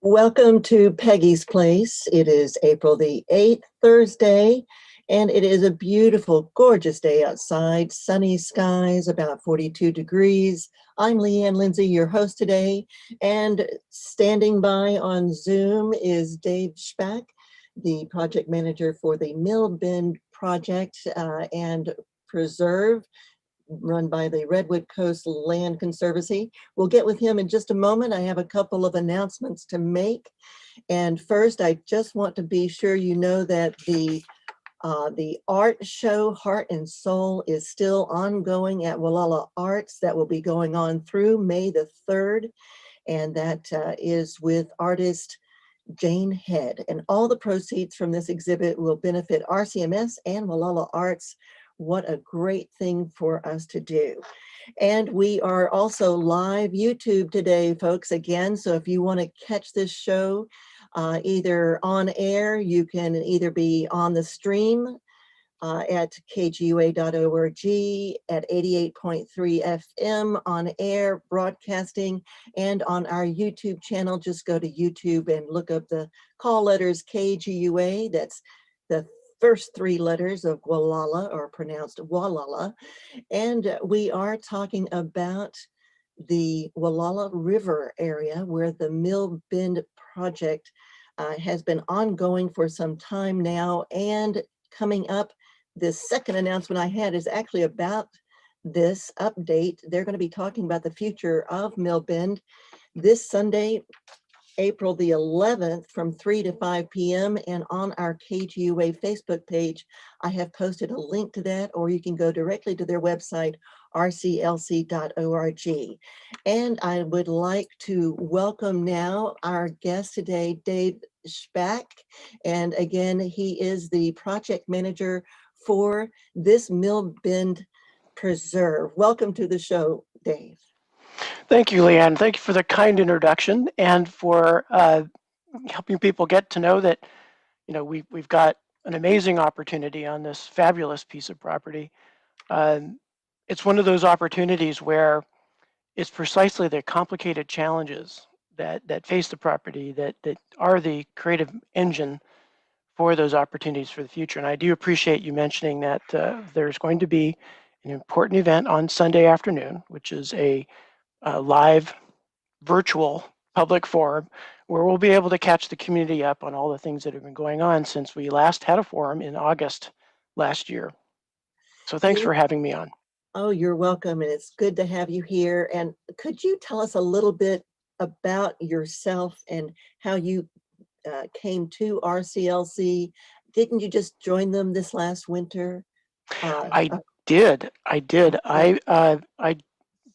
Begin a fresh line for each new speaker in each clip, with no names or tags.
Welcome to Peggy's Place. It is April the 8th, Thursday, and it is a beautiful, gorgeous day outside. Sunny skies, about 42 degrees. I'm Leanne Lindsay, your host today, and standing by on Zoom is Dave Spack, the project manager for the Mill Bend project and preserve, run by the Redwood Coast Land Conservancy. We'll get with him in just a moment. I have a couple of announcements to make. And first, I just want to be sure you know that the art show, Heart and Soul, is still ongoing at Wallala Arts. That will be going on through May the 3rd. And that is with artist Jane Head. And all the proceeds from this exhibit will benefit RCMS and Wallala Arts. What a great thing for us to do. And we are also live YouTube today, folks, again. So if you want to catch this show either on air, you can either be on the stream at kgua.org at 88.3 FM on air broadcasting, and on our YouTube channel. Just go to YouTube and look up the call letters KGUA. That's the first three letters of Gualala, or pronounced Wallala. And we are talking about the Wallala River area where the Mill Bend project has been ongoing for some time now. And coming up, this second announcement I had is actually about this update. They're going to be talking about the future of Mill Bend this Sunday, April the 11th, from 3 to 5 p.m. And on our KGUA Facebook page, I have posted a link to that, or you can go directly to their website, rclc.org. And I would like to welcome now our guest today, Dave Spack. And again, he is the project manager for this Mill Bend Preserve. Welcome to the show, Dave.
Thank you, Leanne. Thank you for the kind introduction and for helping people get to know that, you know, we've got an amazing opportunity on this fabulous piece of property. It's one of those opportunities where it's precisely the complicated challenges that face the property that are the creative engine for those opportunities for the future. And I do appreciate you mentioning that there's going to be an important event on Sunday afternoon, which is a live virtual public forum where we'll be able to catch the community up on all the things that have been going on since we last had a forum in August last year. So thanks for having me on.
Oh, you're welcome. And it's good to have you here. And could you tell us a little bit about yourself and how you came to RCLC? Didn't you just join them this last winter?
I did. I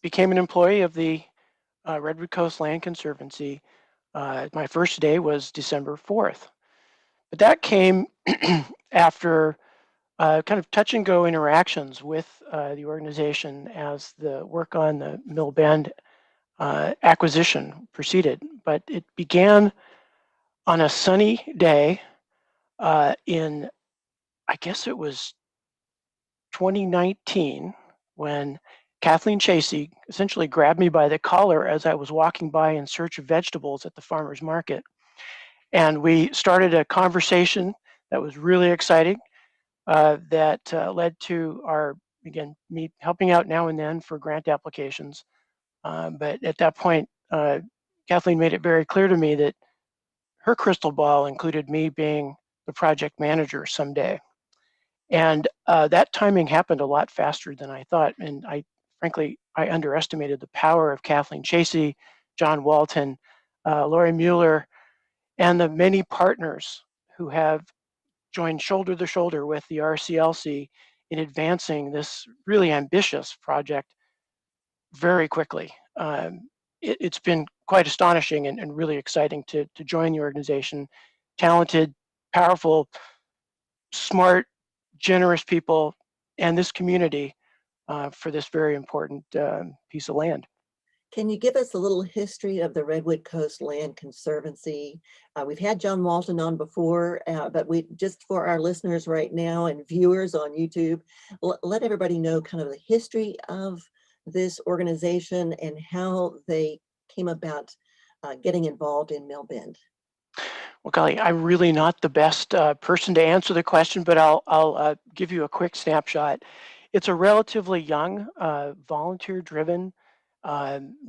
became an employee of the Redwood Coast Land Conservancy. My first day was December 4th. But that came after kind of touch and go interactions with the organization as the work on the Mill Bend acquisition proceeded. But it began on a sunny day in, I guess it was 2019, when Kathleen Chasey essentially grabbed me by the collar as I was walking by in search of vegetables at the farmer's market. And we started a conversation that was really exciting that led to me helping out now and then for grant applications. But at that point, Kathleen made it very clear to me that her crystal ball included me being the project manager someday. And that timing happened a lot faster than I thought. And frankly, I underestimated the power of Kathleen Chasey, John Walton, Lori Mueller, and the many partners who have joined shoulder to shoulder with the RCLC in advancing this really ambitious project very quickly. It's been quite astonishing and really exciting to join the organization. Talented, powerful, smart, generous people, and this community for this very important piece of land.
Can you give us a little history of the Redwood Coast Land Conservancy? We've had John Walton on before, but we just for our listeners right now and viewers on YouTube, let everybody know kind of the history of this organization and how they came about getting involved in Mill Bend.
Well, golly, I'm really not the best person to answer the question, but I'll give you a quick snapshot. It's a relatively young, volunteer-driven,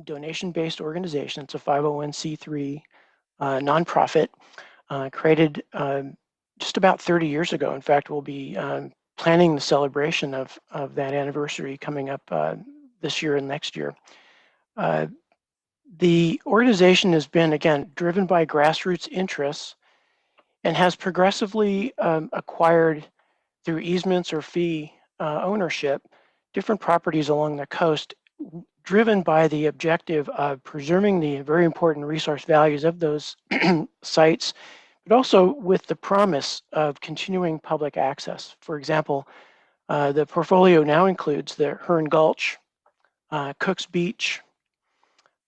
donation-based organization. It's a 501c3 nonprofit created just about 30 years ago. In fact, we'll be planning the celebration of that anniversary coming up this year and next year. The organization has been, again, driven by grassroots interests and has progressively acquired through easements or fee ownership different properties along the coast, driven by the objective of preserving the very important resource values of those sites, but also with the promise of continuing public access. For example, the portfolio now includes the Hearn Gulch, Cook's Beach,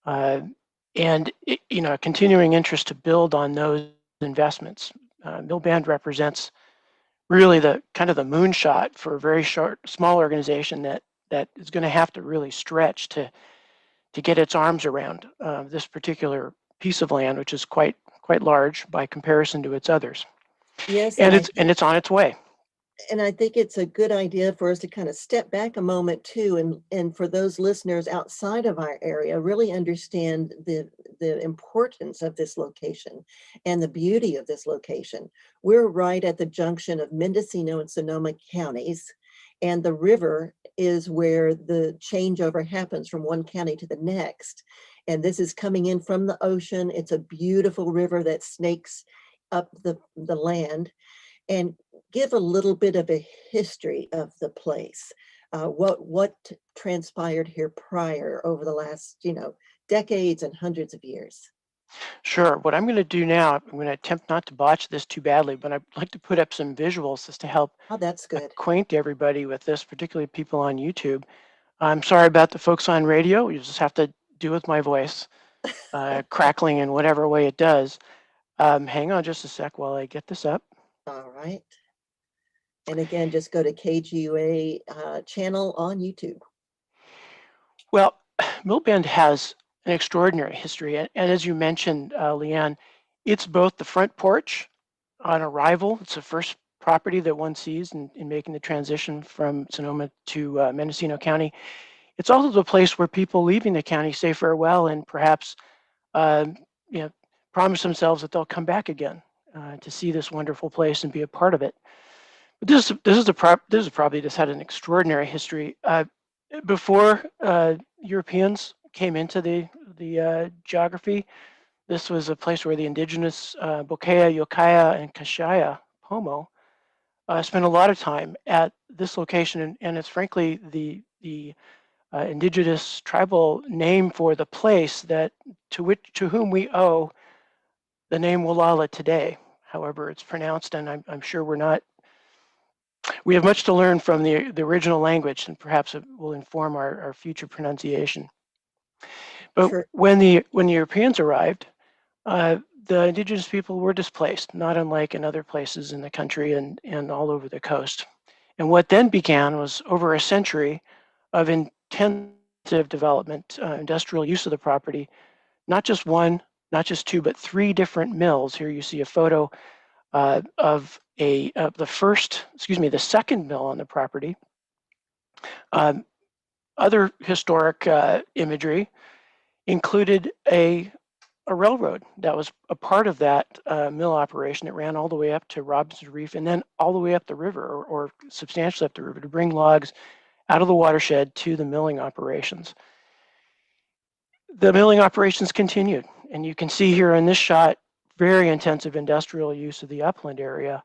and a continuing interest to build on those investments. Mill Bend represents really the kind of the moonshot for a very small organization that is going to have to really stretch to get its arms around this particular piece of land, which is quite large by comparison to its others.
Yes,
and it's on its way.
And I think it's a good idea for us to kind of step back a moment too, and for those listeners outside of our area, really understand the importance of this location and the beauty of this location. We're right at the junction of Mendocino and Sonoma counties, and the river is where the changeover happens from one county to the next. And this is coming in from the ocean. It's a beautiful river that snakes up the land. And give a little bit of a history of the place. What transpired here prior over the last, decades and hundreds of years.
Sure. What I'm going to do now, I'm going to attempt not to botch this too badly, but I'd like to put up some visuals just to help
that's good.
Acquaint everybody with this, particularly people on YouTube. I'm sorry about the folks on radio. You just have to do with my voice, crackling in whatever way it does. Hang on just a sec while I get this up.
All right. And again, just go to KGUA channel on YouTube.
Well, Mill Bend has an extraordinary history. And as you mentioned, Leanne, it's both the front porch on arrival. It's the first property that one sees in making the transition from Sonoma to Mendocino County. It's also the place where people leaving the county say farewell and perhaps promise themselves that they'll come back again to see this wonderful place and be a part of it. But this is a property that's had an extraordinary history. Before Europeans came into the geography, this was a place where the indigenous Bokaya, Yokaia, and Kashaya Pomo spent a lot of time at this location, and it's frankly the indigenous tribal name for the place to whom we owe the name Wolala today. However, it's pronounced, and I'm sure we have much to learn from the original language, and perhaps it will inform our future pronunciation. But
sure.
when the Europeans arrived, the indigenous people were displaced, not unlike in other places in the country and all over the coast. And what then began was over a century of intensive development, industrial use of the property, not just one, not just two, but three different mills. Here you see a photo of the second mill on the property. Other historic imagery included a railroad that was a part of that mill operation. It ran all the way up to Robinson's Reef and then all the way up the river or substantially up the river to bring logs out of the watershed to the milling operations. The milling operations continued, and you can see here in this shot very intensive industrial use of the upland area,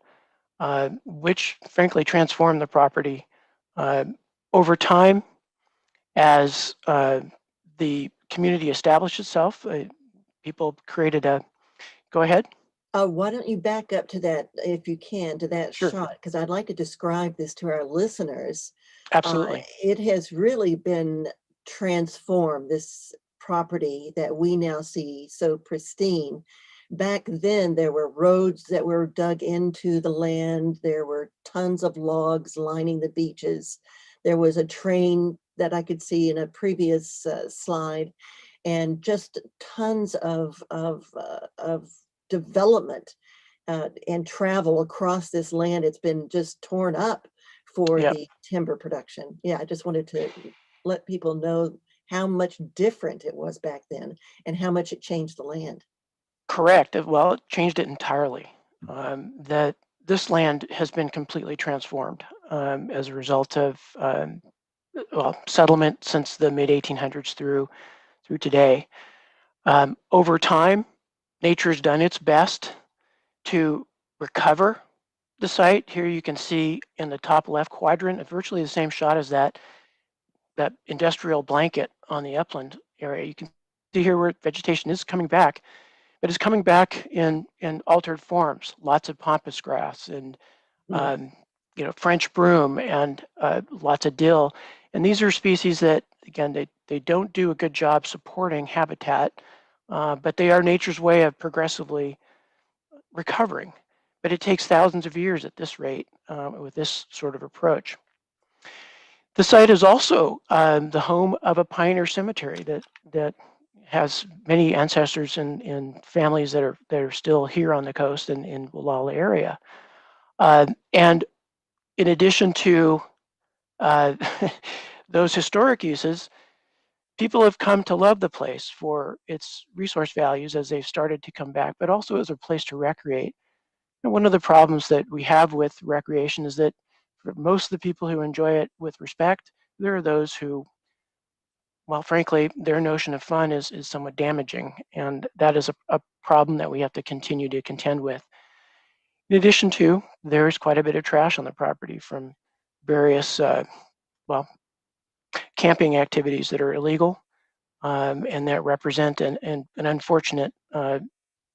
which frankly transformed the property over time as the community established itself. People created go ahead.
Why don't you back up to that, if you can, to that
Sure.
shot, because I'd like to describe this to our listeners.
Absolutely.
It has really been transformed. This property that we now see so pristine. Back then, there were roads that were dug into the land. There were tons of logs lining the beaches. There was a train that I could see in a previous slide, and just tons of development and travel across this land. It's been just torn up for
Yep.
the timber production. Yeah, I just wanted to let people know how much different it was back then and how much it changed the land.
Correct. Well, it changed it entirely. That this land has been completely transformed as a result of settlement since the mid 1800s through today. Over time, nature's done its best to recover the site. Here you can see in the top left quadrant, virtually the same shot as that industrial blanket on the upland area. You can see here where vegetation is coming back, but it's coming back in altered forms. Lots of pampas grass and French broom and lots of dill. And these are species that, again, they don't do a good job supporting habitat, but they are nature's way of progressively recovering. But it takes thousands of years at this rate with this sort of approach. The site is also the home of a pioneer cemetery that has many ancestors and families that are still here on the coast and in Wallala area. And in addition to those historic uses, people have come to love the place for its resource values as they've started to come back, but also as a place to recreate. And one of the problems that we have with recreation is that for most of the people who enjoy it with respect, there are those who, well, frankly, their notion of fun is somewhat damaging, and that is a problem that we have to continue to contend with. In addition to, there's quite a bit of trash on the property from various, camping activities that are illegal and that represent an unfortunate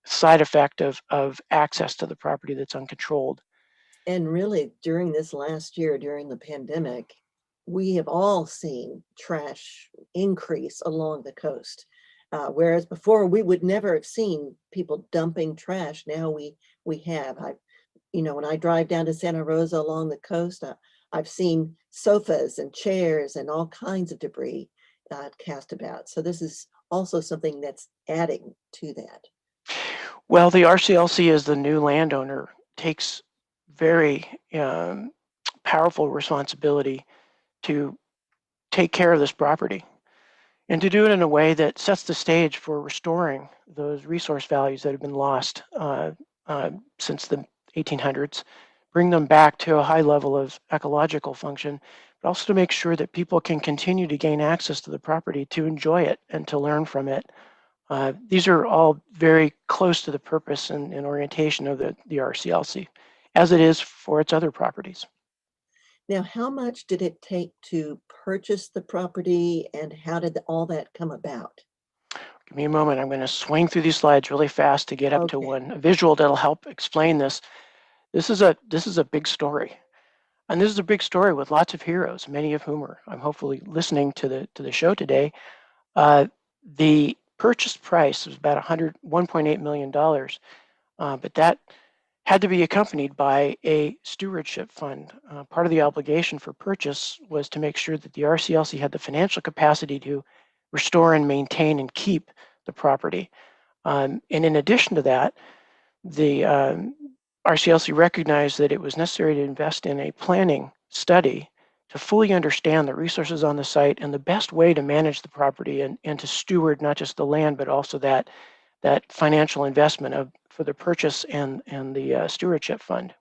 side effect of access to the property that's uncontrolled.
And really, during this last year, during the pandemic, we have all seen trash increase along the coast. Whereas before we would never have seen people dumping trash. Now we have. When I drive down to Santa Rosa along the coast, I've seen sofas and chairs and all kinds of debris cast about. So this is also something that's adding to that.
Well, the RCLC as the new landowner takes very powerful responsibility to take care of this property and to do it in a way that sets the stage for restoring those resource values that have been lost since the 1800s, bring them back to a high level of ecological function, but also to make sure that people can continue to gain access to the property to enjoy it and to learn from it. These are all very close to the purpose and orientation of the RCLC, as it is for its other properties.
Now, how much did it take to purchase the property and how did all that come about?
Give me a moment. I'm going to swing through these slides really fast to get up to a visual that'll help explain this. This is a big story. And this is a big story with lots of heroes, many of whom I'm hopefully listening to the show today. The purchase price was about $1.8 million, but that had to be accompanied by a stewardship fund. Part of the obligation for purchase was to make sure that the RCLC had the financial capacity to restore and maintain and keep the property. And in addition to that, the RCLC recognized that it was necessary to invest in a planning study to fully understand the resources on the site and the best way to manage the property and to steward not just the land, but also that financial investment for the purchase and the stewardship fund.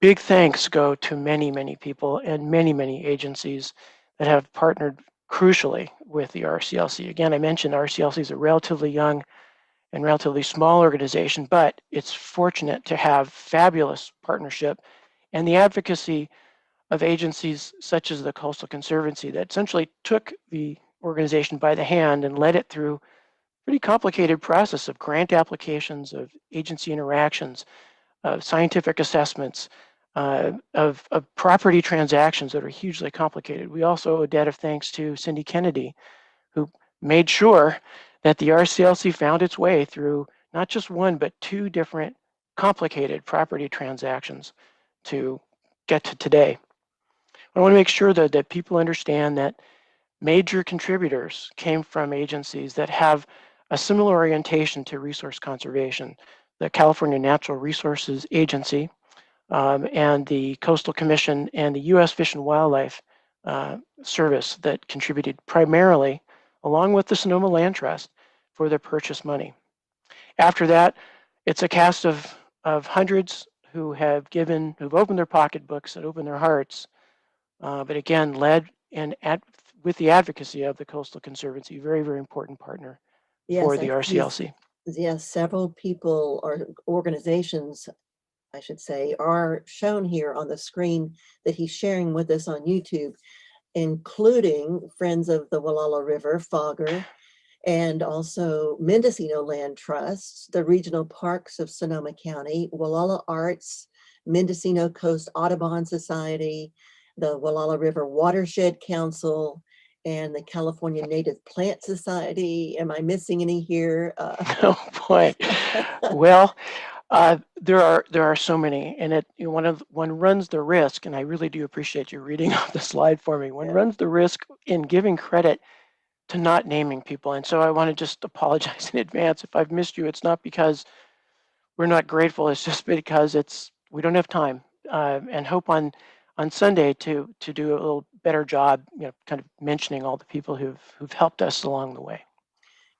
Big thanks go to many, many people and many, many agencies that have partnered crucially with the RCLC. Again, I mentioned RCLC is a relatively young and relatively small organization, but it's fortunate to have fabulous partnership and the advocacy of agencies such as the Coastal Conservancy that essentially took the organization by the hand and led it through a pretty complicated process of grant applications, of agency interactions, of scientific assessments, of property transactions that are hugely complicated. We also owe a debt of thanks to Cindy Kennedy, who made sure that the RCLC found its way through not just one, but two different complicated property transactions to get to today. I want to make sure that people understand that major contributors came from agencies that have a similar orientation to resource conservation. The California Natural Resources Agency and the Coastal Commission and the U.S. Fish and Wildlife Service that contributed primarily, along with the Sonoma Land Trust, for the purchase money. After that, it's a cast of hundreds who have who've opened their pocketbooks and opened their hearts, but again, led and with the advocacy of the Coastal Conservancy, very, very important partner for the RCLC.
Yes, several people or organizations, I should say, are shown here on the screen that he's sharing with us on YouTube, including Friends of the Gualala River, Fogger, and also Mendocino Land Trusts, the Regional Parks of Sonoma County, Gualala Arts, Mendocino Coast Audubon Society, the Gualala River Watershed Council, and the California Native Plant Society. Am I missing any here?
Oh boy. Well, there are so many, and one runs the risk, and I really do appreciate you reading off the slide for me. One runs the risk in giving credit to not naming people, and so I want to just apologize in advance if I've missed you. It's not because we're not grateful; it's just because we don't have time, and hope on Sunday to do a little better job, kind of mentioning all the people who've helped us along the way.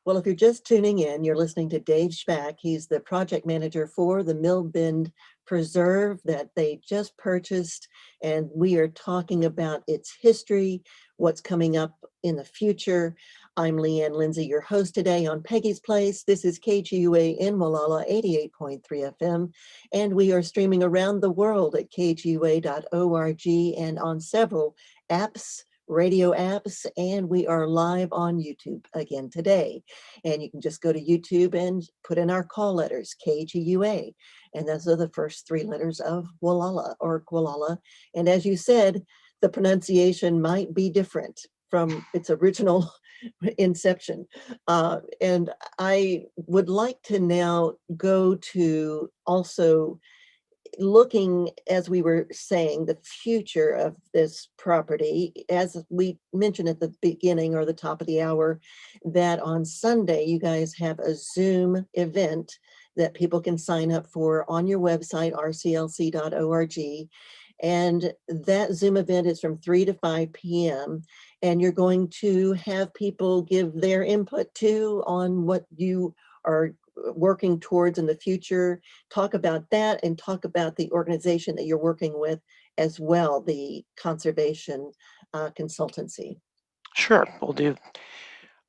Well, if you're just tuning in, you're listening to Dave Spack. He's the project manager for the Mill Bend Preserve that they just purchased, and we are talking about its history, what's coming up in the future. I'm Leanne Lindsay, your host today on Peggy's Place. This is KGUA in Molalla, 88.3 FM, and we are streaming around the world at kgua.org and on several apps, radio apps, and we are live on YouTube again today. And you can just go to YouTube and put in our call letters, KGUA, and those are the first three letters of Gualala or Gualala. And as you said, the pronunciation might be different from its original inception. And I would like to now go to also looking, as we were saying, the future of this property. As we mentioned at the beginning or the top of the hour, that on Sunday you guys have a Zoom event that people can sign up for on your website, rclc.org. And that Zoom event is from 3 to 5 p.m. And you're going to have people give their input too on what you are working towards in the future. Talk about that and talk about the organization that you're working with as well, the Conservation Consultancy.
Sure, we'll do.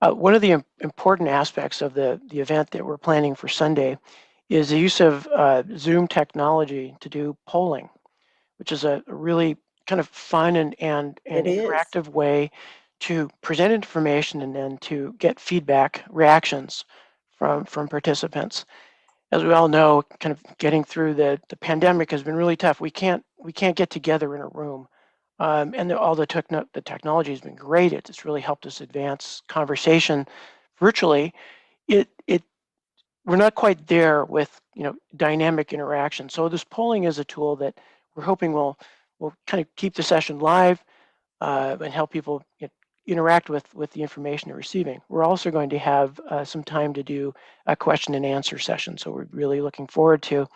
One of the important aspects of the event that we're planning for Sunday is the use of Zoom technology to do polling, which is a really kind of fun and interactive way to present information and then to get feedback, reactions from participants. As we all know, kind of getting through the pandemic has been really tough. We can't get together in a room, and all the technology has been great. It's really helped us advance conversation virtually. We're not quite there with dynamic interaction. So this polling is a tool that we're hoping will kind of keep the session live and help people interact with the information they're receiving. We're also going to have some time to do a question and answer session. So we're really looking forward to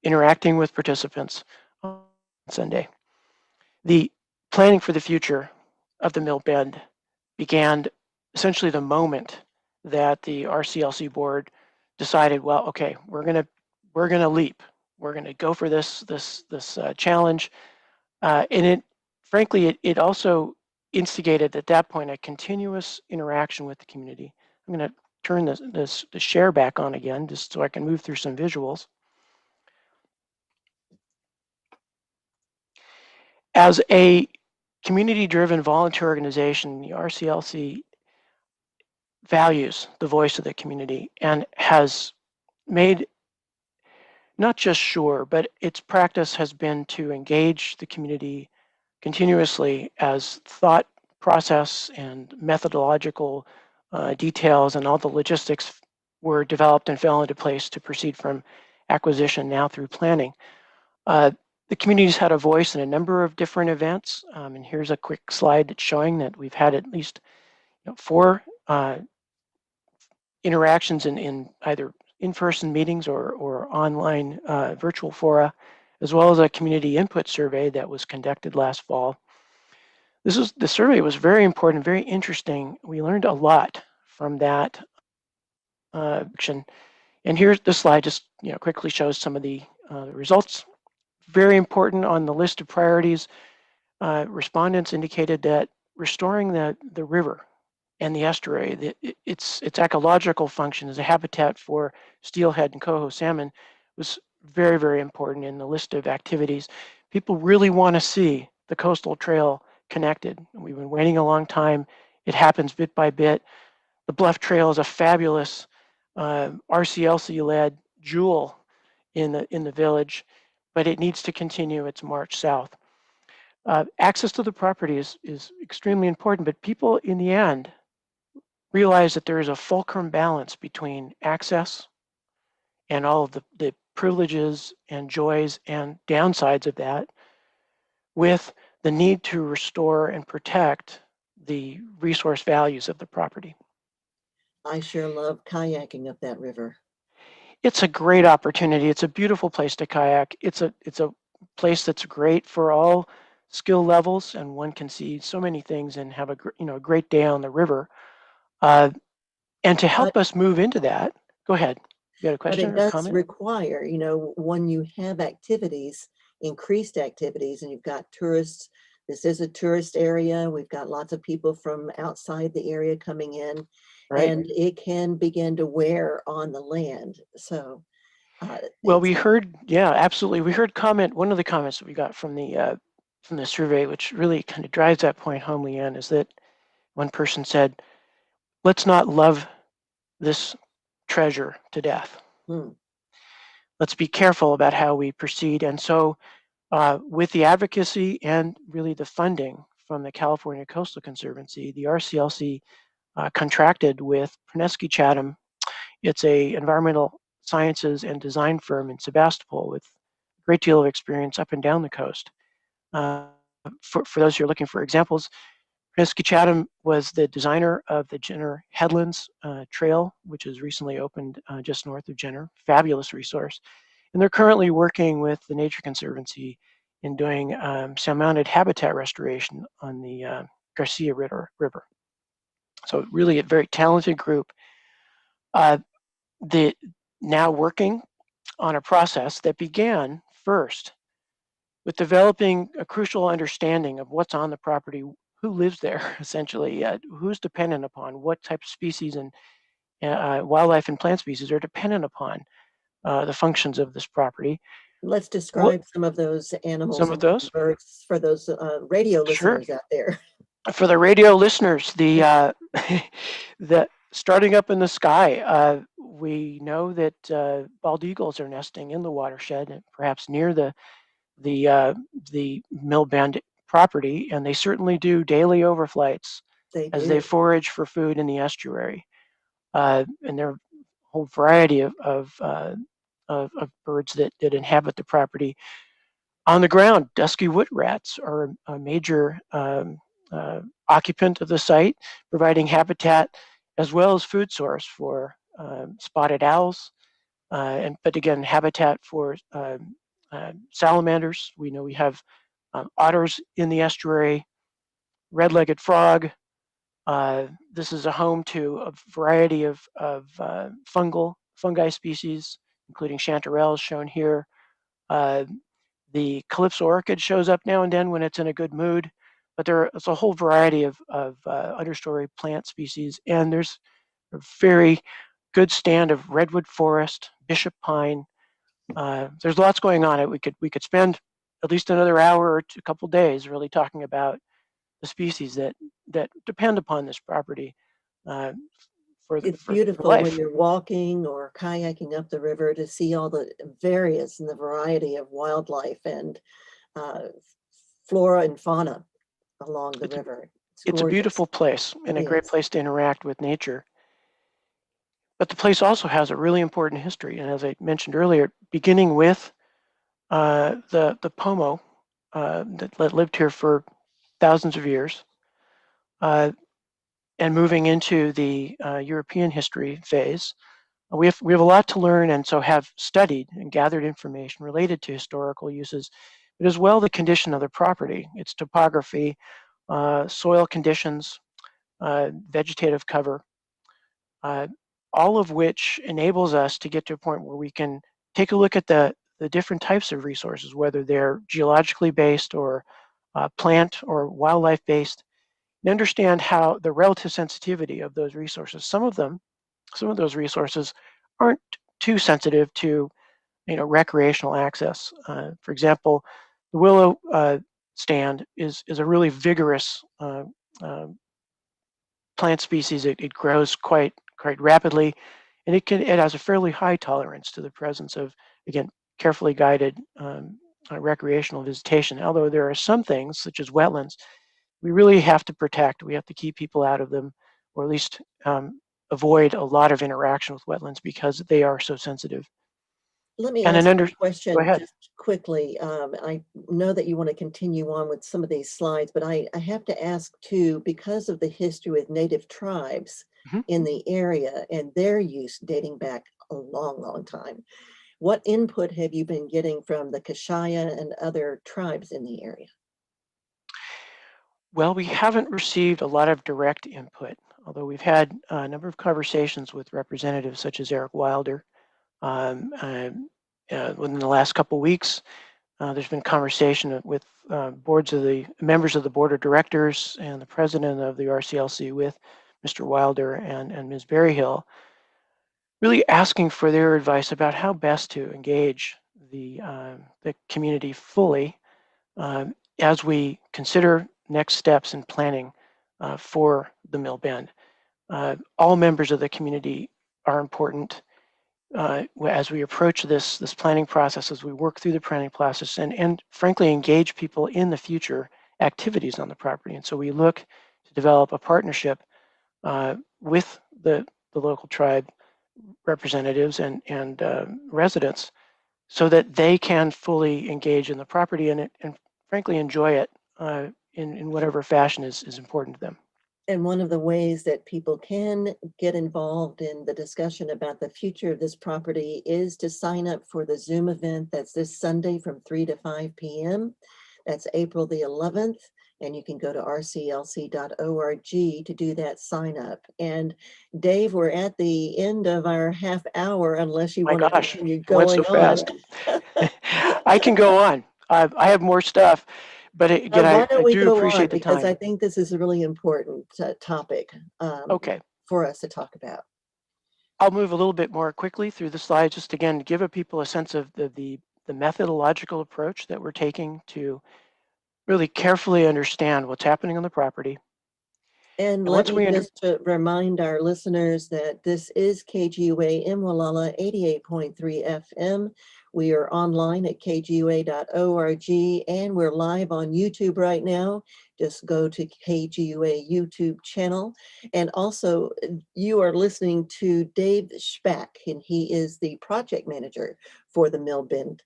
interacting with participants on Sunday. The planning for the future of the Mill Bend began essentially the moment that the RCLC board decided, well, okay, we're gonna leap. We're gonna go for this challenge, and frankly, it also instigated at that point a continuous interaction with the community. I'm going to turn the share back on again just so I can move through some visuals. As a community-driven volunteer organization, the RCLC values the voice of the community and has made not just sure, but its practice has been to engage the community continuously as thought process and methodological details and all the logistics were developed and fell into place to proceed from acquisition now through planning. The community's had a voice in a number of different events, and here's a quick slide that's showing that we've had at least 4 interactions in either in-person meetings or online virtual fora, as well as a community input survey that was conducted last fall. The survey was very important, very interesting. We learned a lot from that action. And here's the slide just quickly shows some of the results. Very important on the list of priorities, respondents indicated that restoring the river and the estuary, its ecological function as a habitat for steelhead and coho salmon was very, very important in the list of activities. People really want to see the coastal trail connected. We've been waiting a long time. It happens bit by bit. The Bluff Trail is a fabulous RCLC-led jewel in the village, but it needs to continue its march south. Access to the property is extremely important, but people in the end realize that there is a fulcrum balance between access and all of the privileges and joys and downsides of that with the need to restore and protect the resource values of the property.
I sure love kayaking up that river.
It's a great opportunity. It's a beautiful place to kayak. It's a place that's great for all skill levels, and one can see so many things and have a great day on the river. And to help us move into that, go ahead. You got a question
but it
or
does
comment?
require, when you have activities, increased activities, and you've got tourists. This is a tourist area. We've got lots of people from outside the area coming in,
Right.
and it can begin to wear on the land. So,
well, we heard, yeah, absolutely. We heard one of the comments that we got from the survey, which really kind of drives that point home, Leanne, is that one person said, let's not love this treasure to death. Let's be careful about how we proceed. And so with the advocacy and really the funding from the California Coastal Conservancy, the RCLC contracted with Pruneskey Chatham. It's a environmental sciences and design firm in Sebastopol with a great deal of experience up and down the coast. For those who are looking for examples, Pruneskey Chatham was the designer of the Jenner Headlands Trail, which is recently opened just north of Jenner. Fabulous resource. And they're currently working with the Nature Conservancy in doing salmon-mounted habitat restoration on the Garcia River. So really a very talented group. Now working on a process that began first with developing a crucial understanding of what's on the property, who lives there, essentially, who's dependent upon, what type of species and wildlife and plant species are dependent upon the functions of this property.
Let's describe some of those animals
some of those
birds for those radio listeners
Sure.
out there.
For the radio listeners, the starting up in the sky, we know that bald eagles are nesting in the watershed, and perhaps near the mill bend property, and they certainly do daily overflights as they forage for food in the estuary. And there are a whole variety of birds that inhabit the property. On the ground, dusky wood rats are a major occupant of the site, providing habitat as well as food source for spotted owls, but again, habitat for salamanders. We know we have otters in the estuary, red-legged frog. This is a home to a variety of fungi species, including chanterelles shown here. The calypso orchid shows up now and then when it's in a good mood, but there's a whole variety of understory plant species, and there's a very good stand of redwood forest, bishop pine. There's lots going on. We could spend at least another hour or a couple days really talking about the species that depend upon this property.
It's beautiful when you're walking or kayaking up the river to see all the various and the variety of wildlife and flora and fauna along the river.
it's a
gorgeous.
beautiful place and
It
a great
is.
place to interact with nature. But the place also has a really important history. And as I mentioned earlier, beginning with the Pomo that lived here for thousands of years, and moving into the European history phase, we have a lot to learn, and so have studied and gathered information related to historical uses, but as well the condition of the property, its topography, soil conditions, vegetative cover, uh, all of which enables us to get to a point where we can take a look at the different types of resources, whether they're geologically based or plant or wildlife based, and understand how the relative sensitivity of those resources. Some of those resources aren't too sensitive to recreational access. For example, the willow stand is a really vigorous uh, plant species. It grows quite rapidly, and it has a fairly high tolerance to the presence of, again, carefully guided recreational visitation. Although there are some things, such as wetlands, we really have to protect. We have to keep people out of them, or at least avoid a lot of interaction with wetlands because they are so sensitive.
Let me
And
ask you a
go
question
ahead.
just quickly. I know that you want to continue on with some of these slides, but I have to ask too, because of the history with native tribes
Mhm.
in the area and their use dating back a long, long time, what input have you been getting from the Kashaya and other tribes in the area?
Well, we haven't received a lot of direct input, although we've had a number of conversations with representatives such as Eric Wilder. Within the last couple of weeks, there's been conversation with boards of the members of the board of directors and the president of the RCLC with Mr. Wilder and Ms. Berryhill, really asking for their advice about how best to engage the community fully as we consider next steps in planning for the mill bend. All members of the community are important as we approach this planning process, as we work through the planning process, and frankly engage people in the future activities on the property. And so we look to develop a partnership with the local tribe representatives and residents, so that they can fully engage in the property and frankly enjoy it in whatever fashion is important to them.
And one of the ways that people can get involved in the discussion about the future of this property is to sign up for the Zoom event that's this Sunday from 3 to 5 p.m. That's April the 11th. And you can go to rclc.org to do that sign up. And Dave, we're at the end of our half hour, unless you
My
want to
gosh,
continue
it went so
going on.
fast. I can go on. I have more stuff, but again,
Why
I
don't we
do
go on?
appreciate the
Because I
time.
think this is a really important topic
Okay,
for us to talk about.
I'll move a little bit more quickly through the slides, just again to give people a sense of the methodological approach that we're taking to really carefully understand what's happening on the property.
And
And
let
once
me
we
just remind our listeners that this is KGUA in Wallala 88.3 FM. We are online at kgua.org and we're live on YouTube right now. Just go to KGUA YouTube channel. And also, you are listening to Dave Spack, and he is the project manager for the Mill Bend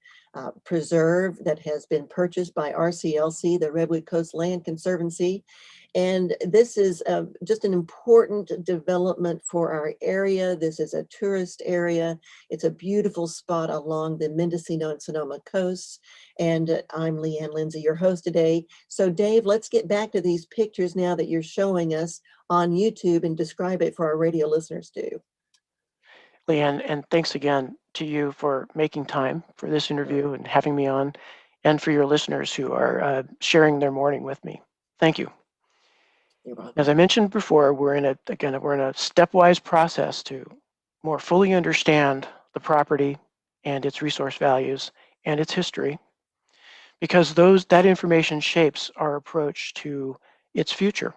Preserve that has been purchased by RCLC, the Redwood Coast Land Conservancy. And this is just an important development for our area. This is a tourist area. It's a beautiful spot along the Mendocino and Sonoma coasts. And I'm Leanne Lindsay, your host today. So Dave, let's get back to these pictures now that you're showing us on YouTube and describe it for our radio listeners too.
Leanne, and thanks again to you for making time for this interview and having me on, and for your listeners who are sharing their morning with me. Thank you.
You're welcome.
As I mentioned before, we're in a stepwise process to more fully understand the property and its resource values and its history, because that information shapes our approach to its future.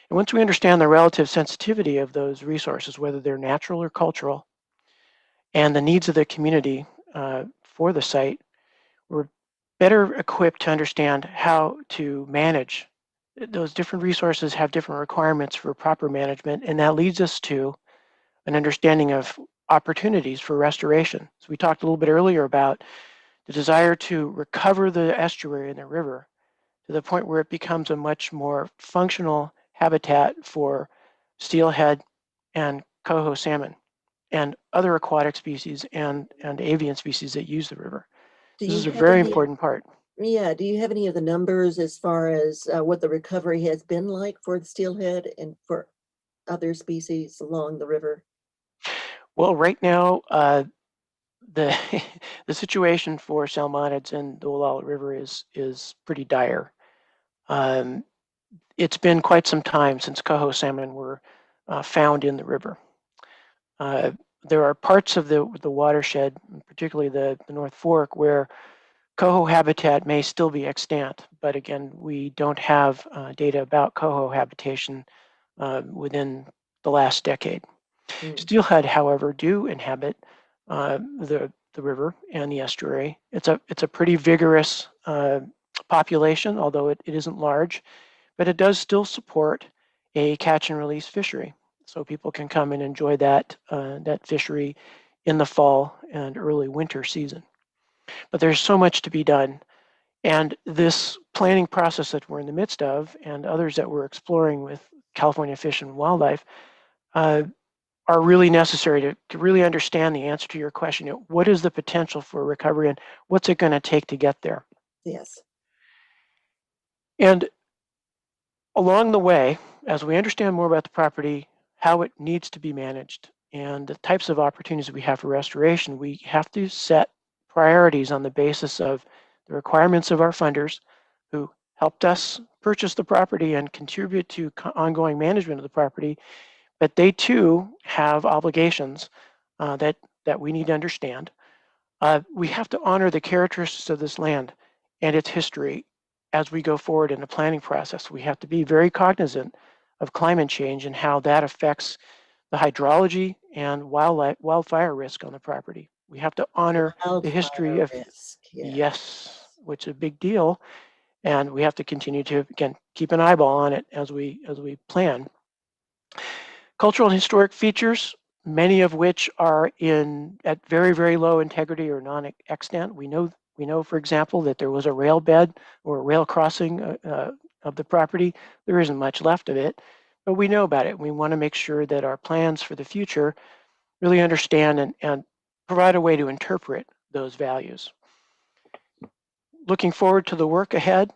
And once we understand the relative sensitivity of those resources, whether they're natural or cultural, and the needs of the community for the site, we're better equipped to understand how to manage those different resources have different requirements for proper management, and that leads us to an understanding of opportunities for restoration. So we talked a little bit earlier about the desire to recover the estuary and the river to the point where it becomes a much more functional habitat for steelhead and coho salmon and other aquatic species and avian species that use the river.
Do
This
you
is a
have
very
any,
important part.
yeah, do you have any of the numbers as far as what the recovery has been like for the steelhead and for other species along the river?
Well, right now, the the situation for salmonids in the Wolala River is pretty dire. Um, it's been quite some time since coho salmon were found in the river. Uh, there are parts of the watershed, particularly the North Fork, where coho habitat may still be extant, but again, we don't have data about coho habitation within the last decade.
Mm.
Steelhead, however, do inhabit the river and the estuary. It's a pretty vigorous population, although it isn't large, but it does still support a catch and release fishery. So people can come and enjoy that that fishery in the fall and early winter season. But there's so much to be done. And this planning process that we're in the midst of, and others that we're exploring with California Fish and Wildlife, uh, are really necessary to really understand the answer to your question. What is the potential for recovery and what's it going to take to get there?
Yes.
And along the way, as we understand more about the property, how it needs to be managed, and the types of opportunities we have for restoration, we have to set priorities on the basis of the requirements of our funders who helped us purchase the property and contribute to ongoing management of the property, but they too have obligations that we need to understand. We have to honor the characteristics of this land and its history as we go forward in the planning process. We have to be very cognizant of climate change and how that affects the hydrology and wildfire risk on the property. We have to honor the history
Wildfire
of,
risk,
yes,
yes.
which is a big deal, and we have to continue to, again, keep an eyeball on it as we plan. Cultural and historic features, many of which are at very, very low integrity or non-extant. We know, for example, that there was a rail bed or a rail crossing of the property. There isn't much left of it, but we know about it. We want to make sure that our plans for the future really understand and provide a way to interpret those values. Looking forward to the work ahead,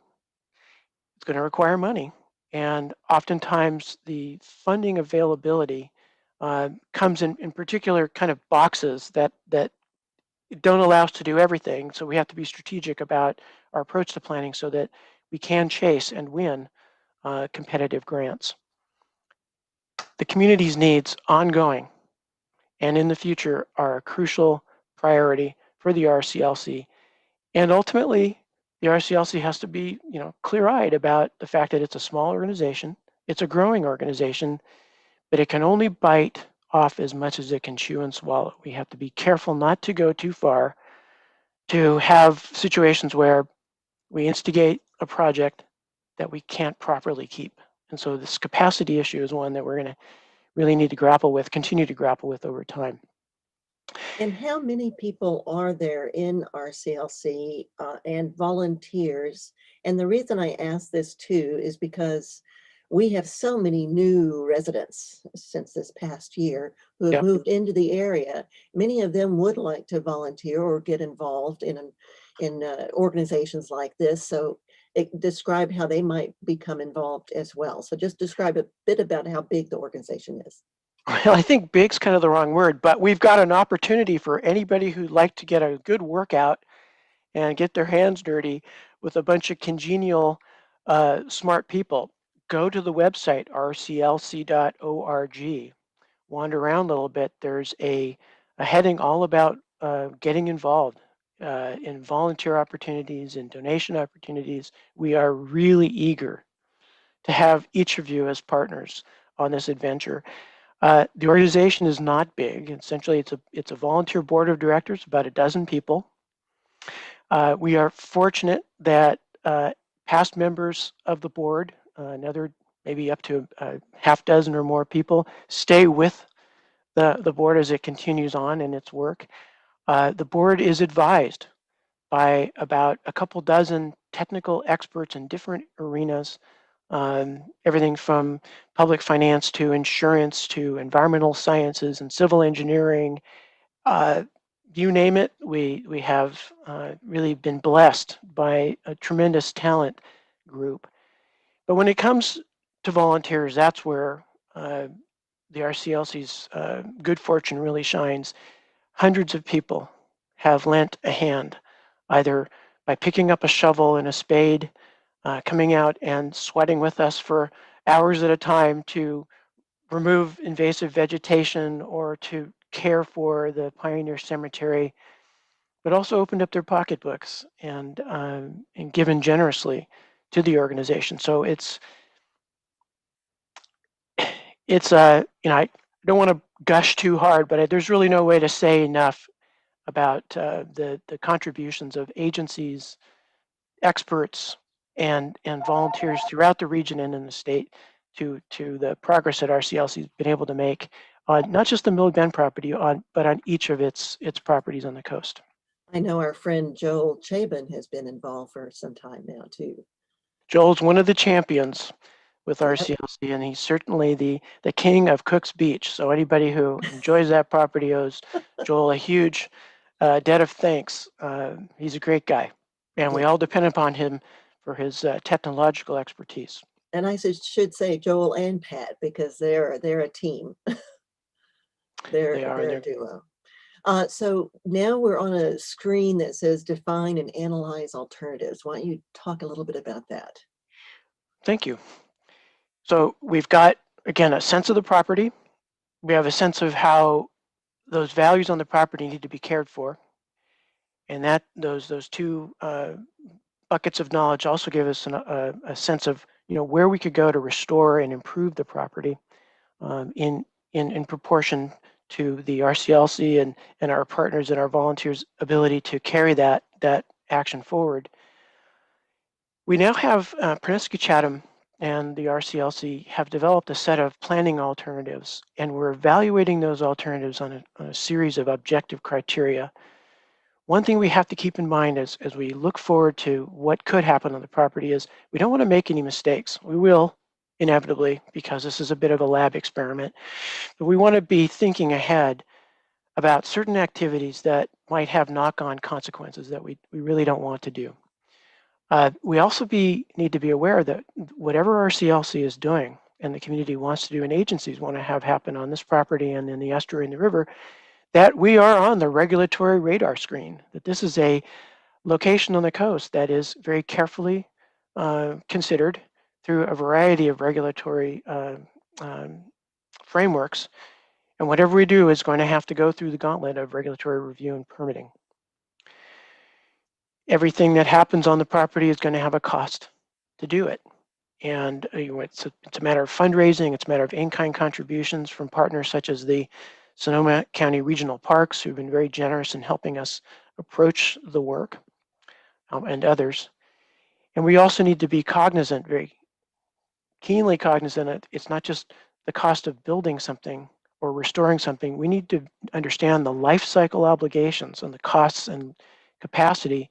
it's going to require money. And oftentimes the funding availability comes in particular kind of boxes that don't allow us to do everything. So we have to be strategic about our approach to planning so that we can chase and win competitive grants. The community's needs ongoing and in the future are a crucial priority for the RCLC. And ultimately, the RCLC has to be, clear-eyed about the fact that it's a small organization, it's a growing organization, but it can only bite off as much as it can chew and swallow. We have to be careful not to go too far to have situations where we instigate a project that we can't properly keep. And so this capacity issue is one that we're going to really need to continue to grapple with over time.
And how many people are there in RCLC and volunteers? And the reason I ask this too is because we have so many new residents since this past year who have
Yeah.
moved into the area. Many of them would like to volunteer or get involved in organizations like this. So describe how they might become involved as well. So just describe a bit about how big the organization is.
Well, I think big's kind of the wrong word, but we've got an opportunity for anybody who'd like to get a good workout and get their hands dirty with a bunch of congenial, smart people. Go to the website, rclc.org. Wander around a little bit. There's a heading all about getting involved in volunteer opportunities and donation opportunities. We are really eager to have each of you as partners on this adventure. The organization is not big. Essentially, it's a volunteer board of directors, about a dozen people. We are fortunate that past members of the board another maybe up to a half dozen or more people stay with the board as it continues on in its work. The board is advised by about a couple dozen technical experts in different arenas, everything from public finance to insurance to environmental sciences and civil engineering. You name it, we have really been blessed by a tremendous talent group. But when it comes to volunteers, that's where the RCLC's good fortune really shines. Hundreds of people have lent a hand, either by picking up a shovel and a spade, coming out and sweating with us for hours at a time to remove invasive vegetation or to care for the Pioneer Cemetery, but also opened up their pocketbooks and given generously to the organization. So I don't want to gush too hard, but there's really no way to say enough about the contributions of agencies, experts, and volunteers throughout the region and in the state to the progress that RCLC has been able to make on not just the Mill Bend property, but on each of its properties on the coast.
I know our friend Joel Chabon has been involved for some time now too.
Joel's one of the champions with RCLC, and he's certainly the king of Cook's Beach. So anybody who enjoys that property owes Joel a huge debt of thanks. He's a great guy, and we all depend upon him for his technological expertise.
And I should say Joel and Pat, because they're a team. they're a duo. So now we're on a screen that says define and analyze alternatives. Why don't you talk a little bit about that?
Thank you. So we've got, again, a sense of the property. We have a sense of how those values on the property need to be cared for. And that those two buckets of knowledge also give us a sense of where we could go to restore and improve the property in proportion to the RCLC and our partners and our volunteers' ability to carry that action forward. We now have Penobscot-Chatham and the RCLC have developed a set of planning alternatives, and we're evaluating those alternatives on a series of objective criteria. One thing we have to keep in mind as we look forward to what could happen on the property is we don't want to make any mistakes. We will, inevitably, because this is a bit of a lab experiment, but we want to be thinking ahead about certain activities that might have knock-on consequences that we really don't want to do. We also need to be aware that whatever RCLC is doing and the community wants to do and agencies want to have happen on this property and in the estuary and the river, that we are on the regulatory radar screen, that this is a location on the coast that is very carefully considered through a variety of regulatory frameworks. And whatever we do is going to have to go through the gauntlet of regulatory review and permitting. Everything that happens on the property is going to have a cost to do it. And it's a matter of fundraising, it's a matter of in-kind contributions from partners such as the Sonoma County Regional Parks, who've been very generous in helping us approach the work, and others. And we also need to be cognizant, very keenly cognizant, that it's not just the cost of building something or restoring something. We need to understand the life cycle obligations and the costs and capacity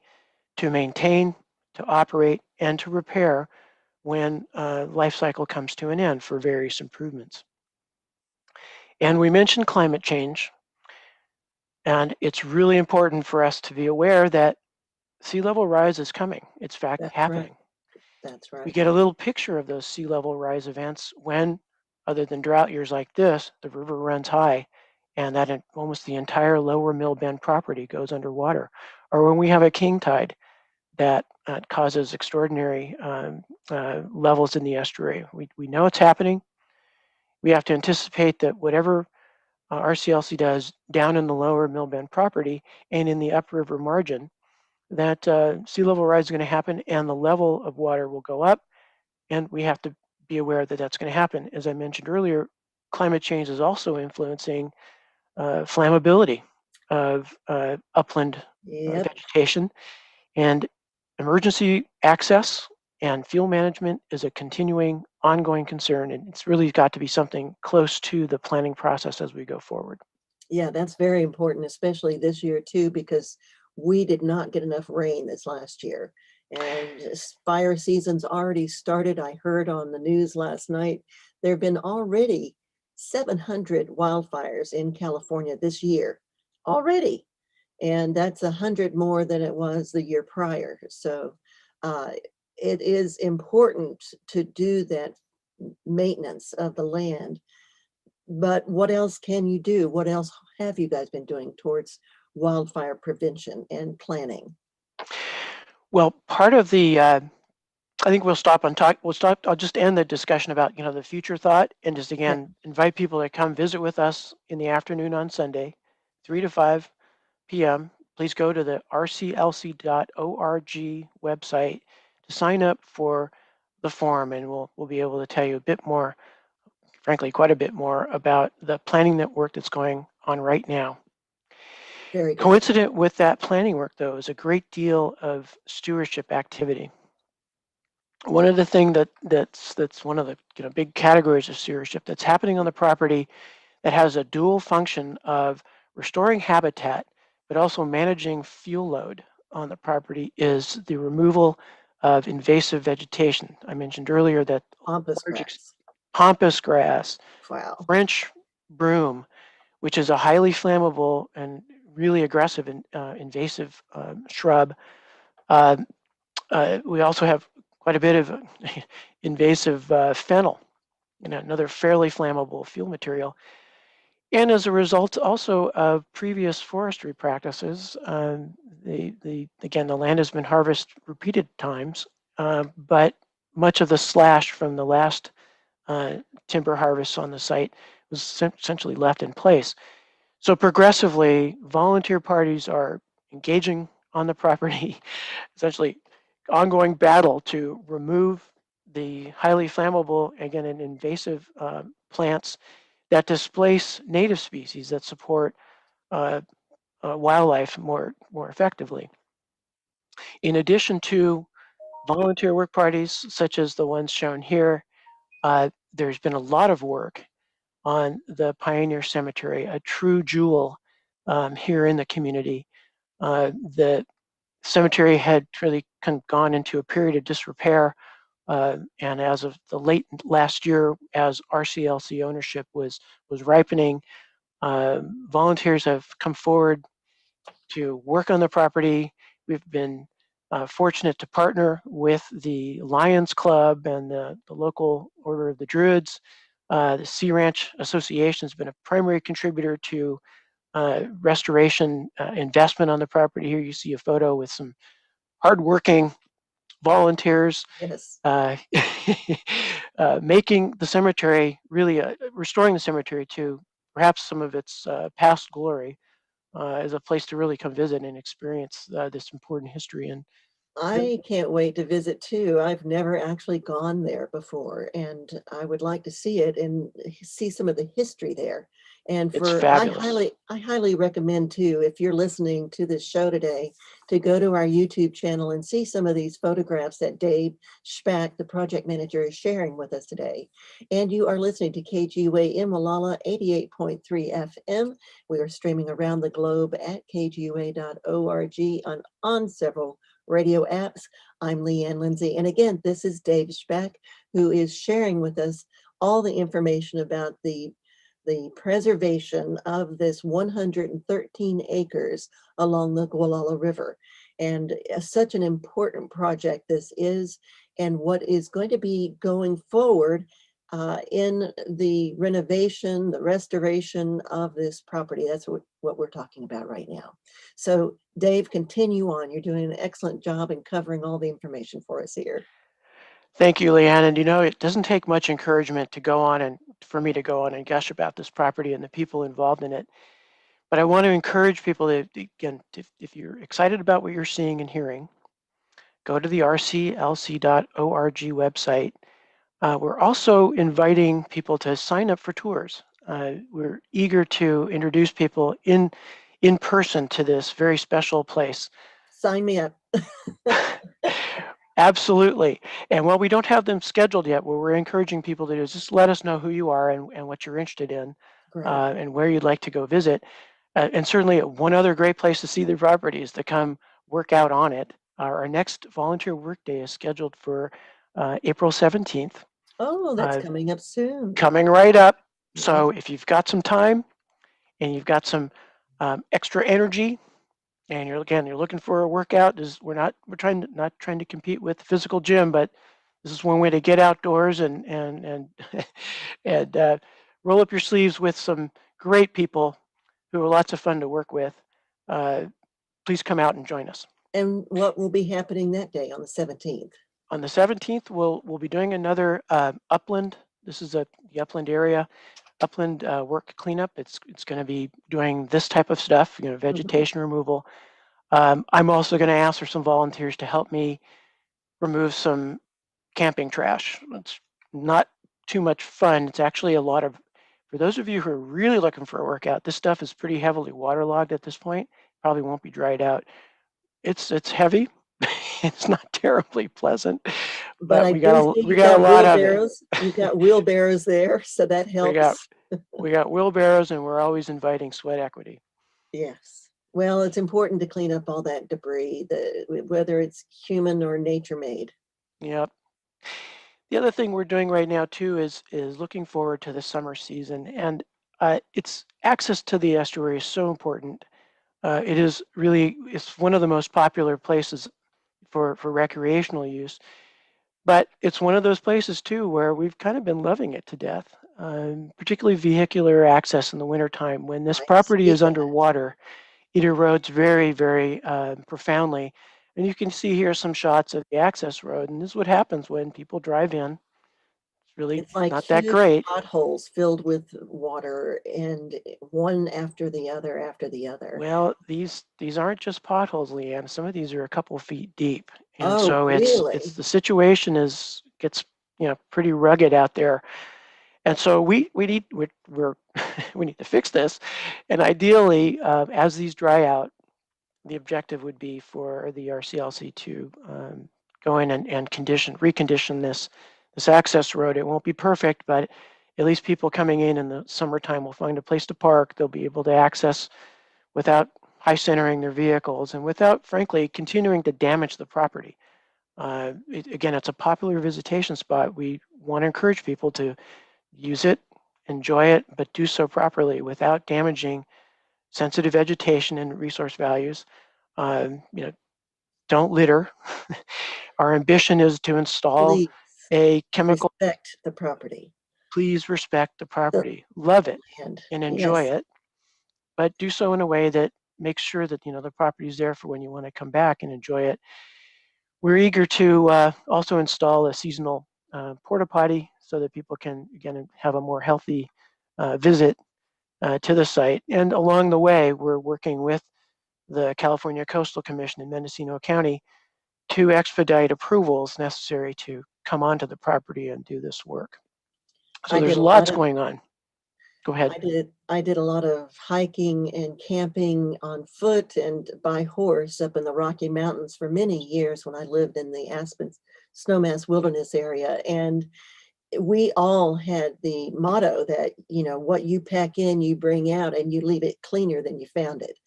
to maintain, to operate, and to repair when life cycle comes to an end for various improvements. And we mentioned climate change, and it's really important for us to be aware that sea level rise is coming. It's in fact happening.
Right. That's right.
We get a little picture of those sea level rise events when, other than drought years like this, the river runs high and that almost the entire lower Mill Bend property goes underwater. Or when we have a king tide that causes extraordinary levels in the estuary. We know it's happening. We have to anticipate that whatever RCLC does down in the lower Mill Bend property and in the upriver margin, that sea level rise is going to happen and the level of water will go up, and we have to be aware that that's going to happen. As I mentioned earlier, climate change is also influencing flammability of upland vegetation, and emergency access and fuel management is a continuing, ongoing concern, and it's really got to be something close to the planning process as we go forward.
Yeah, that's very important, especially this year too, because we did not get enough rain this last year. And fire season's already started. I heard on the news last night, there have been already 700 wildfires in California this year already. And that's 100 more than it was the year prior. So uh, it is important to do that maintenance of the land. But what else can you do? What else have you guys been doing towards wildfire prevention and planning?
Well, part of the, I think we'll stop on talk. We'll stop. I'll just end the discussion about the future thought, and just
Okay,
again invite people to come visit with us in the afternoon on Sunday, 3 to 5 p.m. Please go to the rclc.org website to sign up for the forum, and we'll be able to tell you a bit more, frankly, quite a bit more about the planning work that's going on right now.
very good.
Coincident with that planning work, though, is a great deal of stewardship activity. One of the things that's one of the big categories of stewardship that's happening on the property that has a dual function of restoring habitat, but also managing fuel load on the property is the removal of invasive vegetation. I mentioned earlier that
Pampas grass.
pampas grass,
Wow.
French broom, which is a highly flammable and really aggressive and invasive shrub. Uh, we also have quite a bit of invasive fennel, another fairly flammable fuel material. And as a result also of previous forestry practices, again, the land has been harvested repeated times, but much of the slash from the last timber harvests on the site was essentially left in place. So progressively, volunteer parties are engaging on the property, essentially ongoing battle to remove the highly flammable, again, and invasive plants that displace native species that support wildlife more effectively. In addition to volunteer work parties, such as the ones shown here, there's been a lot of work on the Pioneer Cemetery, a true jewel here in the community. The cemetery had really gone into a period of disrepair, and as of the late last year, as RCLC ownership was ripening, volunteers have come forward to work on the property. We've been fortunate to partner with the Lions Club and the local Order of the Druids. The Sea Ranch Association has been a primary contributor to restoration investment on the property. Here you see a photo with some hardworking volunteers
Yes.
making the cemetery really, restoring the cemetery to perhaps some of its past glory as a place to really come visit and experience this important history. And
I can't wait to visit too. I've never actually gone there before, and I would like to see it and see some of the history there. And
it's
for
fabulous.
I highly recommend too, if you're listening to this show today, to go to our YouTube channel and see some of these photographs that Dave Spack, the project manager, is sharing with us today. And you are listening to KGUA in Molalla 88.3 FM. We are streaming around the globe at kgua.org on several radio apps. I'm Leanne Lindsay. And again, this is Dave Spack, who is sharing with us all the information about the preservation of this 113 acres along the Gualala River. And such an important project this is, and what is going to be going forward in the renovation, the restoration of this property. That's what we're talking about right now. So Dave, continue on. You're doing an excellent job in covering all the information for us here.
Thank you, Leanne. And it doesn't take much encouragement to go on and for me to go on and gush about this property and the people involved in it. But I want to encourage people to, again, if you're excited about what you're seeing and hearing, go to the rclc.org website. We're also inviting people to sign up for tours. We're eager to introduce people in person to this very special place.
Sign me up.
Absolutely. And while we don't have them scheduled yet, what we're encouraging people to do is just let us know who you are and what you're interested in,
Great.
and where you'd like to go visit. And certainly one other great place to see the property is to come work out on it. Our next volunteer work day is scheduled for April 17th,
Oh, that's coming up soon.
coming right up.
Yeah.
So if you've got some time and you've got some extra energy, and you're looking for a workout, we're not trying to compete with the physical gym, but this is one way to get outdoors and and roll up your sleeves with some great people who are lots of fun to work with. Uh, Please come out and join us.
And what will be happening that day on the 17th?
On the 17th, we'll be doing another upland. This is the upland area, upland work cleanup. It's going to be doing this type of stuff, vegetation removal. I'm also going to ask for some volunteers to help me remove some camping trash. It's not too much fun. It's actually a lot of, for those of you who are really looking for a workout, this stuff is pretty heavily waterlogged at this point. Probably won't be dried out. It's heavy. It's not terribly pleasant,
But I
we
do
got
see
we
you
got
got
a lot of it.
wheelbarrows. You've got wheelbarrows there, so that
We got
helps.
we got wheelbarrows, and we're always inviting sweat equity.
Yes. Well, it's important to clean up all that debris, whether it's human or nature made.
Yep. The other thing we're doing right now too is looking forward to the summer season, and it's access to the estuary is so important. It's one of the most popular places for recreational use, but it's one of those places too where we've kind of been loving it to death, particularly vehicular access in the wintertime. When this
I
property
see
is
that.
underwater, it erodes very, very profoundly. And you can see here some shots of the access road, and this is what happens when people drive in. It's really
It's like
not that
huge
great.
potholes filled with water and one after the other after the other.
Well, these aren't just potholes, Leanne. Some of these are a couple feet deep, and
Oh,
so it's
really?
the situation gets pretty rugged out there. And so we're we need to fix this, and ideally, as these dry out, the objective would be for the RCLC to go in and recondition this access road. It won't be perfect, but at least people coming in the summertime will find a place to park. They'll be able to access without high centering their vehicles and without, frankly, continuing to damage the property. Again, it's a popular visitation spot. We want to encourage people to use it, enjoy it, but do so properly without damaging sensitive vegetation and resource values. Don't litter. Our ambition is to install
Please
a chemical.
respect the property,
Please respect the
the
property, love it,
land.
and enjoy
Yes,
it, but do so in a way that makes sure that the property is there for when you want to come back and enjoy it. We're eager to also install a seasonal porta potty so that people can again have a more healthy visit to the site. And along the way, we're working with the California Coastal Commission in Mendocino County to expedite approvals necessary to come onto the property and do this work. So
I did
there's
a lot
lots
of
going on. Go ahead.
I did a lot of hiking and camping on foot and by horse up in the Rocky Mountains for many years when I lived in the Aspen Snowmass Wilderness area. And we all had the motto that, what you pack in, you bring out, and you leave it cleaner than you found it.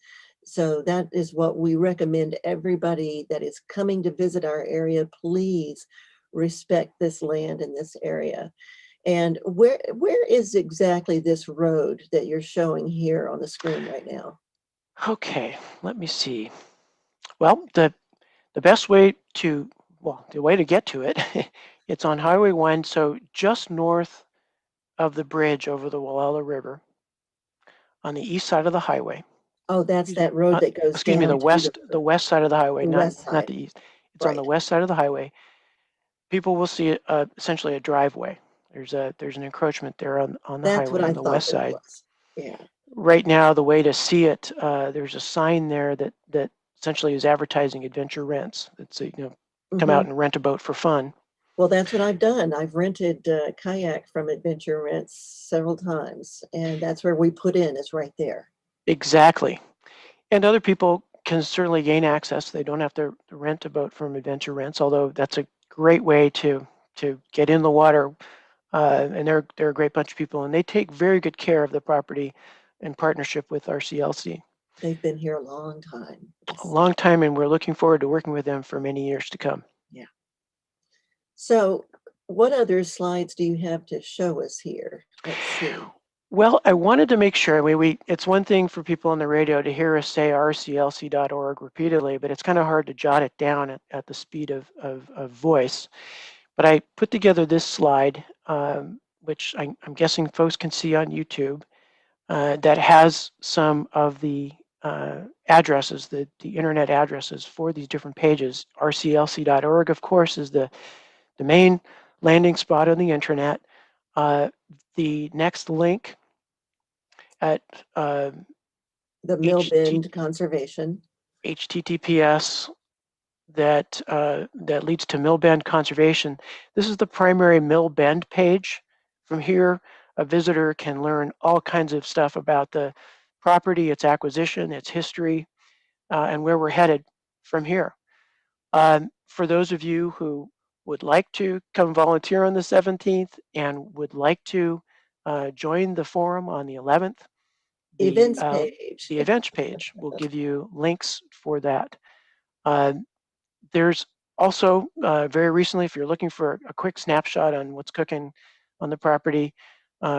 So that is what we recommend everybody that is coming to visit our area. Please respect this land in this area. And where is exactly this road that you're showing here on the screen right now?
Okay, let me see. Well, the best way to the way to get to it, it's on Highway 1, so just north of the bridge over the Wallala River on the east side of the highway.
Oh, that's that road that goes
Excuse me,
down to
the west side of the highway,
the
not
west
not
side.
the east. It's on
Right.
the west side of the highway. People will see essentially a driveway. There's an encroachment there on the
That's what
highway
I
on the
thought
west
that it
side.
was. Yeah.
Right now, the way to see it, there's a sign there that essentially is advertising adventure rents. It's come
Hmm.
out and rent a boat for fun.
Well, that's what I've done. I've rented kayak from Adventure Rents several times, and that's where we put in, is right there.
Exactly. And other people can certainly gain access. They don't have to rent a boat from Adventure Rents, although that's a great way to get in the water. And they're a great bunch of people, and they take very good care of the property in partnership with RCLC.
They've been here a long time.
A long time, and we're looking forward to working with them for many years to come.
Yeah. So what other slides do you have to show us here? Let's see.
Well, I wanted to make sure, it's one thing for people on the radio to hear us say rclc.org repeatedly, but it's kind of hard to jot it down at the speed of voice. But I put together this slide, which I'm guessing folks can see on YouTube, that has some of the addresses, the internet addresses for these different pages. rclc.org, of course, is the main landing spot on the internet. The next link at
the Mill Bend Conservation.
HTTPS that leads to Mill Bend Conservation. This is the primary Mill Bend page. From here, a visitor can learn all kinds of stuff about the property, its acquisition, its history, and where we're headed from here. For those of you who would like to come volunteer on the 17th and would like to join the forum on the 11th, the events page will give you links for that. There's also very recently, if you're looking for a quick snapshot on what's cooking on the property,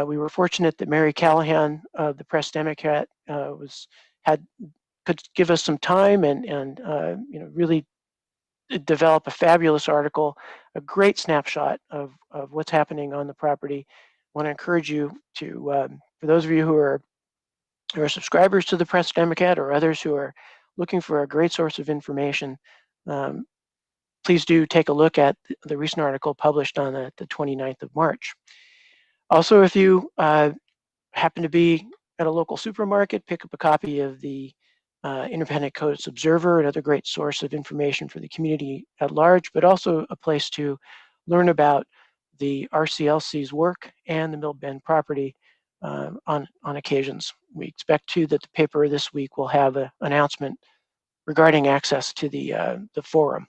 we were fortunate that Mary Callahan of the Press Democrat could give us some time and really develop a fabulous article, a great snapshot of what's happening on the property. I want to encourage you to, for those of you who are subscribers to the Press Democrat or others who are looking for a great source of information, please do take a look at the recent article published on the 29th of March. Also, if you happen to be at a local supermarket, pick up a copy of the Independent Coast Observer, another great source of information for the community at large, but also a place to learn about the RCLC's work and the Mill Bend property on occasions. We expect too that the paper this week will have an announcement regarding access to the forum.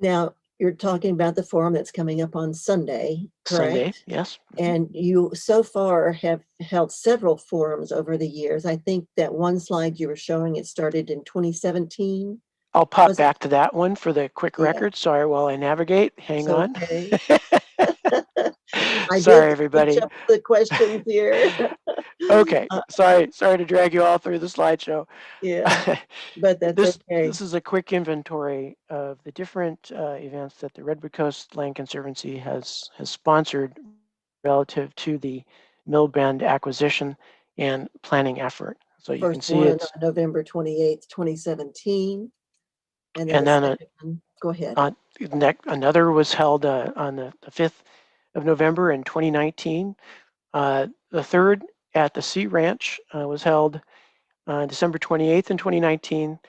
Now, you're talking about the forum that's coming up on Sunday, correct?
Sunday, yes.
And you so far have held several forums over the years. I think that one slide you were showing, it started in 2017.
I'll pop back to that one for the quick record. Sorry, while I navigate. Hang on.
Okay.
Sorry, everybody.
The questions here.
Okay. Sorry to drag you all through the slideshow.
Yeah, but that's okay.
This is a quick inventory of the different events that the Redwood Coast Land Conservancy has sponsored relative to the Mill Bend acquisition and planning effort. So you can see it's
on November 28th, 2017. And then go ahead.
Another was held on the 5th of November in 2019. The third at the Sea Ranch was held December 28th in 2019.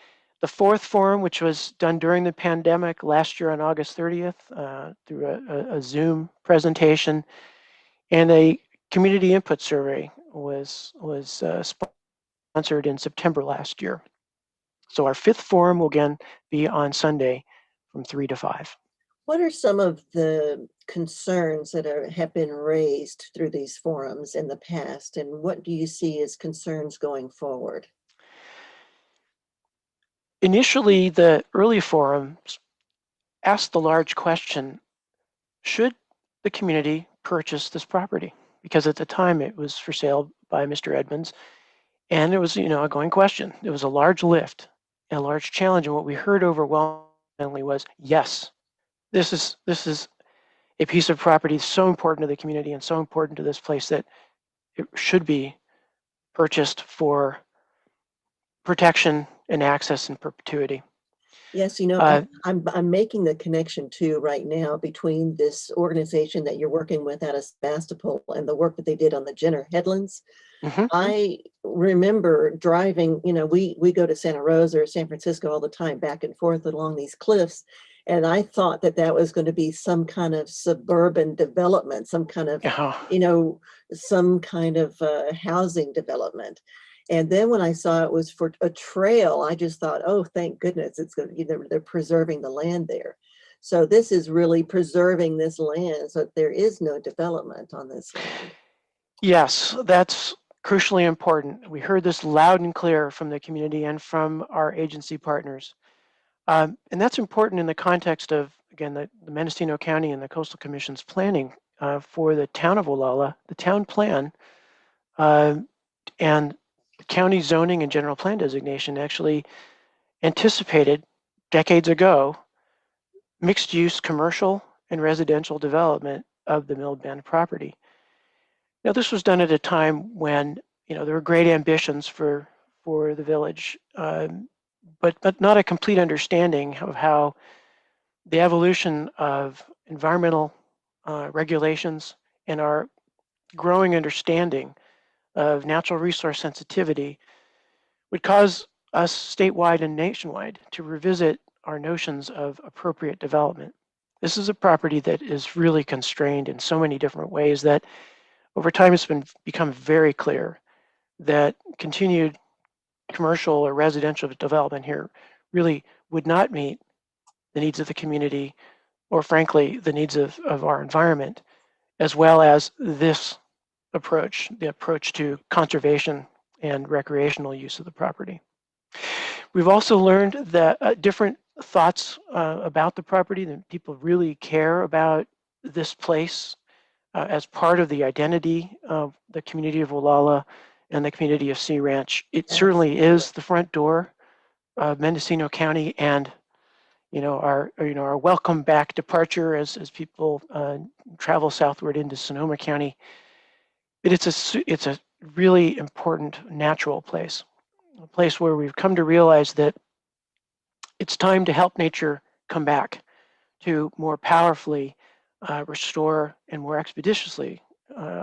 The fourth forum, which was done during the pandemic last year on August 30th through a Zoom presentation, and a community input survey was sponsored in September last year. So our fifth forum will again be on Sunday from 3 to 5.
What are some of the concerns that have been raised through these forums in the past, and what do you see as concerns going forward?
Initially, the early forums asked the large question, should the community purchase this property? Because at the time it was for sale by Mr. Edmonds, and it was, a going question. It was a large lift, a large challenge, and what we heard overwhelmingly was, yes, this is a piece of property so important to the community and so important to this place that it should be purchased for protection and access in perpetuity.
Yes, I'm making the connection too right now between this organization that you're working with out of Sebastopol and the work that they did on the Jenner Headlands. Mm-hmm. I remember driving, we go to Santa Rosa or San Francisco all the time, back and forth along these cliffs. And I thought that was going to be some kind of suburban development, some kind of, some kind of housing development. And then when I saw it was for a trail, I just thought, oh, thank goodness it's going to, they're preserving the land there. So this is really preserving this land so that there is no development on this land.
Yes, that's crucially important. We heard this loud and clear from the community and from our agency partners. And that's important in the context of, again, the Mendocino County and the Coastal Commission's planning for the town of Olalla, the town plan, and the county zoning and general plan designation actually anticipated decades ago mixed use commercial and residential development of the Mill Bend property. Now, this was done at a time when there were great ambitions for the village, but not a complete understanding of how the evolution of environmental regulations and our growing understanding of natural resource sensitivity would cause us statewide and nationwide to revisit our notions of appropriate development. This is a property that is really constrained in so many different ways that over time it's become very clear that continued commercial or residential development here really would not meet the needs of the community or frankly the needs of our environment, as well as this approach, the approach to conservation and recreational use of the property. We've also learned that different thoughts about the property, that people really care about this place as part of the identity of the community of Olalla and the community of Sea Ranch. It certainly is the front door of Mendocino County and our welcome back departure as people travel southward into Sonoma County. It's a really important natural place, a place where we've come to realize that it's time to help nature come back to more powerfully restore and more expeditiously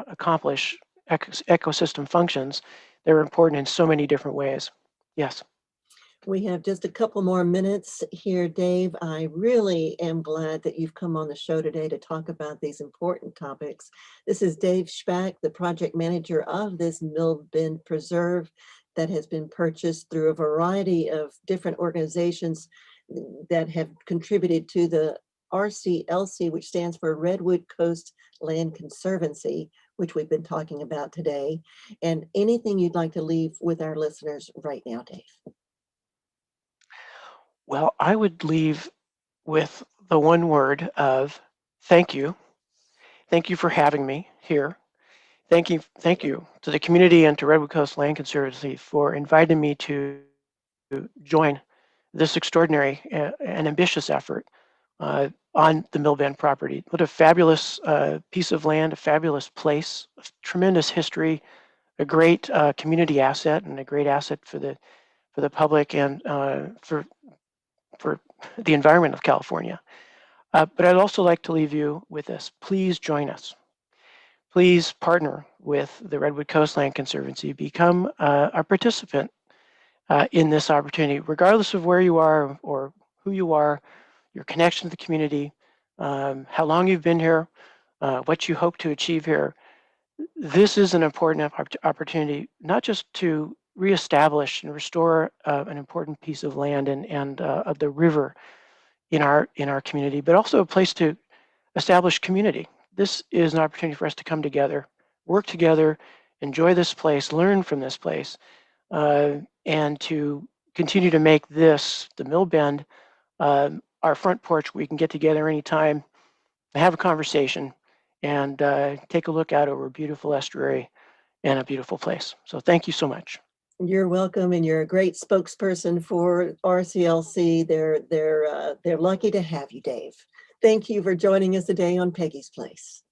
accomplish ecosystem functions that are important in so many different ways. Yes.
We have just a couple more minutes here, Dave. I really am glad that you've come on the show today to talk about these important topics. This is Dave Spack, the project manager of this Mill Bend Preserve that has been purchased through a variety of different organizations that have contributed to the RCLC, which stands for Redwood Coast Land Conservancy, which we've been talking about today. And anything you'd like to leave with our listeners right now, Dave?
Well, I would leave with the one word of thank you. Thank you for having me here. Thank you to the community and to Redwood Coast Land Conservancy for inviting me to join this extraordinary and ambitious effort on the Mill Bend property. What a fabulous piece of land, a fabulous place, a tremendous history, a great community asset, and a great asset for the public and for the environment of California. But I'd also like to leave you with this. Please join us. Please partner with the Redwood Coast Land Conservancy. Become a participant in this opportunity, regardless of where you are or who you are, your connection to the community, how long you've been here, what you hope to achieve here. This is an important opportunity, not just to reestablish and restore an important piece of land and of the river in our community, but also a place to establish community. This is an opportunity for us to come together, work together, enjoy this place, learn from this place, and to continue to make this, the Mill Bend, our front porch where we can get together anytime, have a conversation, and take a look out over a beautiful estuary and a beautiful place. So thank you so much.
You're welcome, and you're a great spokesperson for RCLC. They're lucky to have you, Dave. Thank you for joining us today on Peggy's Place.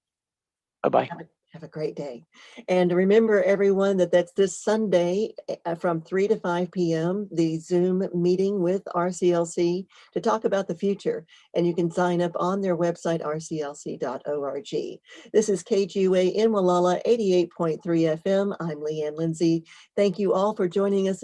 Bye-bye.
Have a great day. And remember, everyone, that's this Sunday from 3 to 5 p.m., the Zoom meeting with RCLC to talk about the future. And you can sign up on their website, rclc.org. This is KGUA in Wallala, 88.3 FM. I'm Leanne Lindsay. Thank you all for joining us.